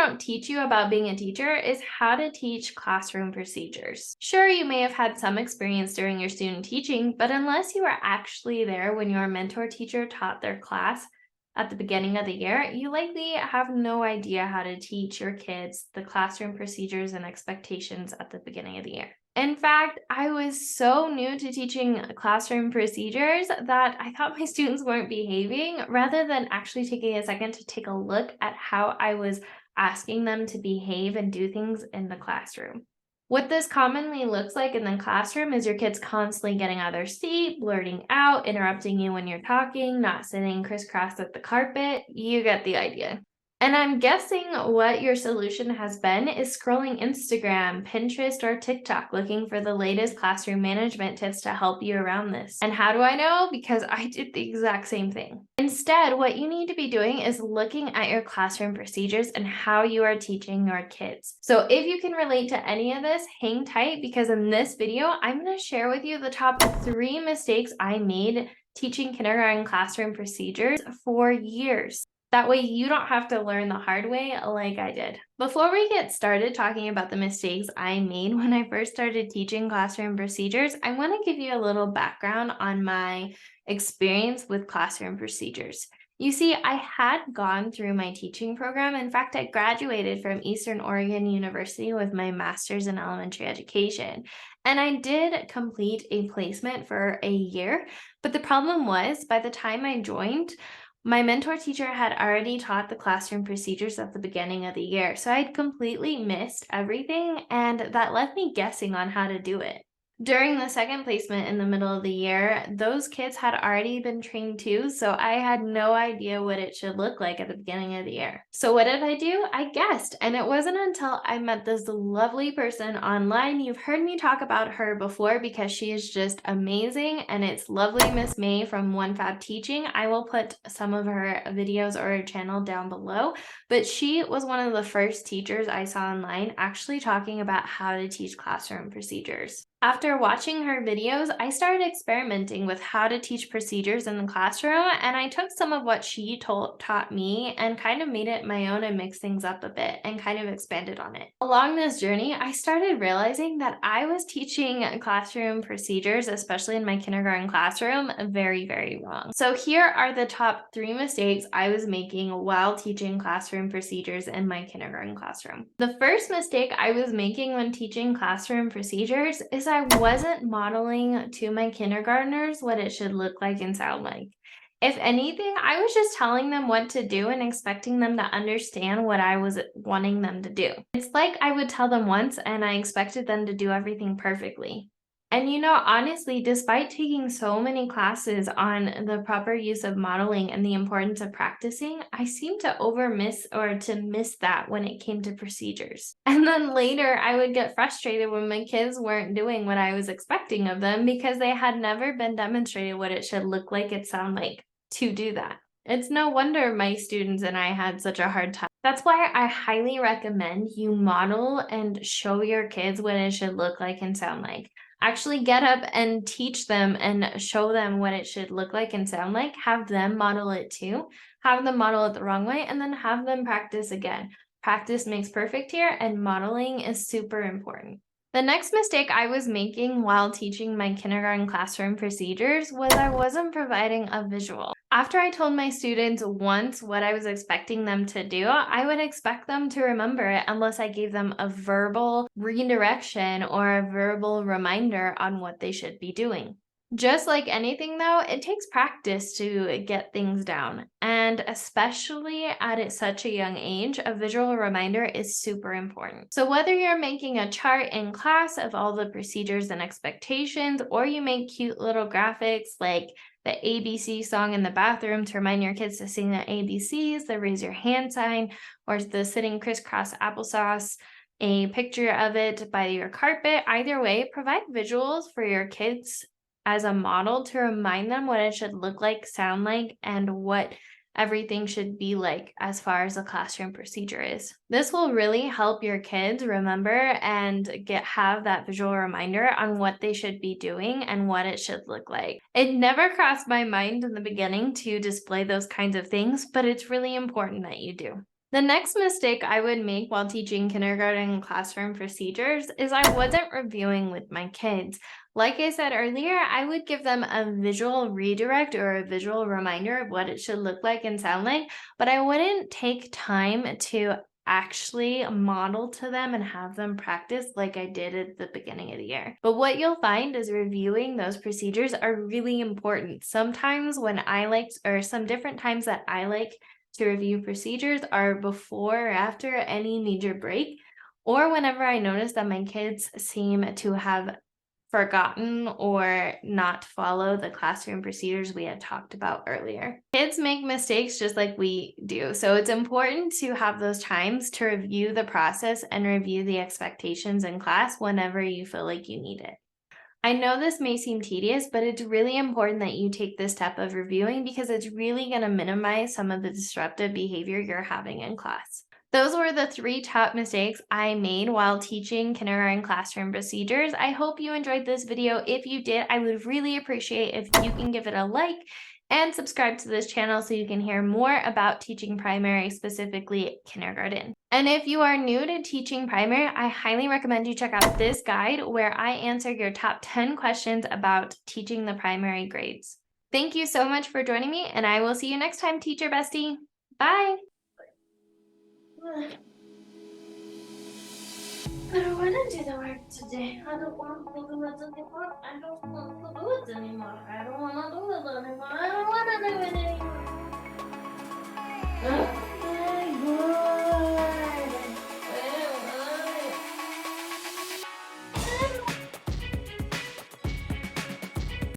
don't teach you about being a teacher is how to teach classroom procedures. Sure, you may have had some experience during your student teaching, but unless you were actually there when your mentor teacher taught their class at the beginning of the year, you likely have no idea how to teach your kids the classroom procedures and expectations at the beginning of the year. In fact, I was so new to teaching classroom procedures that I thought my students weren't behaving rather than actually taking a second to take a look at how I was asking them to behave and do things in the classroom. What this commonly looks like in the classroom is your kids constantly getting out of their seat, blurting out, interrupting you when you're talking, not sitting crisscross at the carpet. You get the idea. And I'm guessing what your solution has been is scrolling Instagram, Pinterest, or TikTok looking for the latest classroom management tips to help you around this. And how do I know? Because I did the exact same thing. Instead, what you need to be doing is looking at your classroom procedures and how you are teaching your kids. So if you can relate to any of this, hang tight because in this video, I'm going to share with you the top 3 mistakes I made teaching kindergarten classroom procedures for years. That way you don't have to learn the hard way like I did. Before we get started talking about the mistakes I made when I first started teaching classroom procedures, I want to give you a little background on my experience with classroom procedures. You see, I had gone through my teaching program. In fact, I graduated from Eastern Oregon University with my master's in elementary education. And I did complete a placement for a year. But the problem was, by the time I joined, my mentor teacher had already taught the classroom procedures at the beginning of the year, so I'd completely missed everything, and that left me guessing on how to do it. During the second placement in the middle of the year, those kids had already been trained too, so I had no idea what it should look like at the beginning of the year. So what did I do? I guessed, and it wasn't until I met this lovely person online. You've heard me talk about her before because she is just amazing, and it's lovely Miss May from One Fab Teaching. I will put some of her videos or her channel down below, but she was one of the first teachers I saw online actually talking about how to teach classroom procedures. After watching her videos, I started experimenting with how to teach procedures in the classroom, and I took some of what she taught me and kind of made it my own and mixed things up a bit and kind of expanded on it. Along this journey, I started realizing that I was teaching classroom procedures, especially in my kindergarten classroom, very, very wrong. So here are the top 3 mistakes I was making while teaching classroom procedures in my kindergarten classroom. The first mistake I was making when teaching classroom procedures is I wasn't modeling to my kindergartners what it should look like and sound like. If anything, I was just telling them what to do and expecting them to understand what I was wanting them to do. It's like I would tell them once and I expected them to do everything perfectly. And honestly, despite taking so many classes on the proper use of modeling and the importance of practicing, I seemed to miss that when it came to procedures. And then later, I would get frustrated when my kids weren't doing what I was expecting of them because they had never been demonstrated what it should look like and sound like to do that. It's no wonder my students and I had such a hard time. That's why I highly recommend you model and show your kids what it should look like and sound like. Actually get up and teach them and show them what it should look like and sound like. Have them model it too. Have them model it the wrong way and then have them practice again. Practice makes perfect here, and modeling is super important. The next mistake I was making while teaching my kindergarten classroom procedures was I wasn't providing a visual. After I told my students once what I was expecting them to do, I would expect them to remember it unless I gave them a verbal redirection or a verbal reminder on what they should be doing. Just like anything though, it takes practice to get things down. And especially at such a young age, a visual reminder is super important. So whether you're making a chart in class of all the procedures and expectations, or you make cute little graphics like the ABC song in the bathroom to remind your kids to sing the ABCs, the raise your hand sign, or the sitting crisscross applesauce, a picture of it by your carpet. Either way, provide visuals for your kids as a model to remind them what it should look like, sound like, and what everything should be like as far as the classroom procedure is. This will really help your kids remember and have that visual reminder on what they should be doing and what it should look like. It never crossed my mind in the beginning to display those kinds of things, but it's really important that you do. The next mistake I would make while teaching kindergarten classroom procedures is I wasn't reviewing with my kids. Like I said earlier, I would give them a visual redirect or a visual reminder of what it should look like and sound like, but I wouldn't take time to actually model to them and have them practice like I did at the beginning of the year. But what you'll find is reviewing those procedures are really important. Sometimes when I like, or some different times that I like to review procedures are before or after any major break, or whenever I notice that my kids seem to have forgotten or not follow the classroom procedures we had talked about earlier. Kids make mistakes just like we do, so it's important to have those times to review the process and review the expectations in class whenever you feel like you need it. I know this may seem tedious, but it's really important that you take this step of reviewing because it's really going to minimize some of the disruptive behavior you're having in class. Those were the 3 top mistakes I made while teaching kindergarten classroom procedures. I hope you enjoyed this video. If you did, I would really appreciate if you can give it a like and subscribe to this channel so you can hear more about teaching primary, specifically kindergarten. And if you are new to teaching primary, I highly recommend you check out this guide where I answer your top 10 questions about teaching the primary grades. Thank you so much for joining me, and I will see you next time, teacher bestie. Bye. I don't want to do the work today. I don't want to do the work. I don't want to do it anymore. I don't want to do it anymore.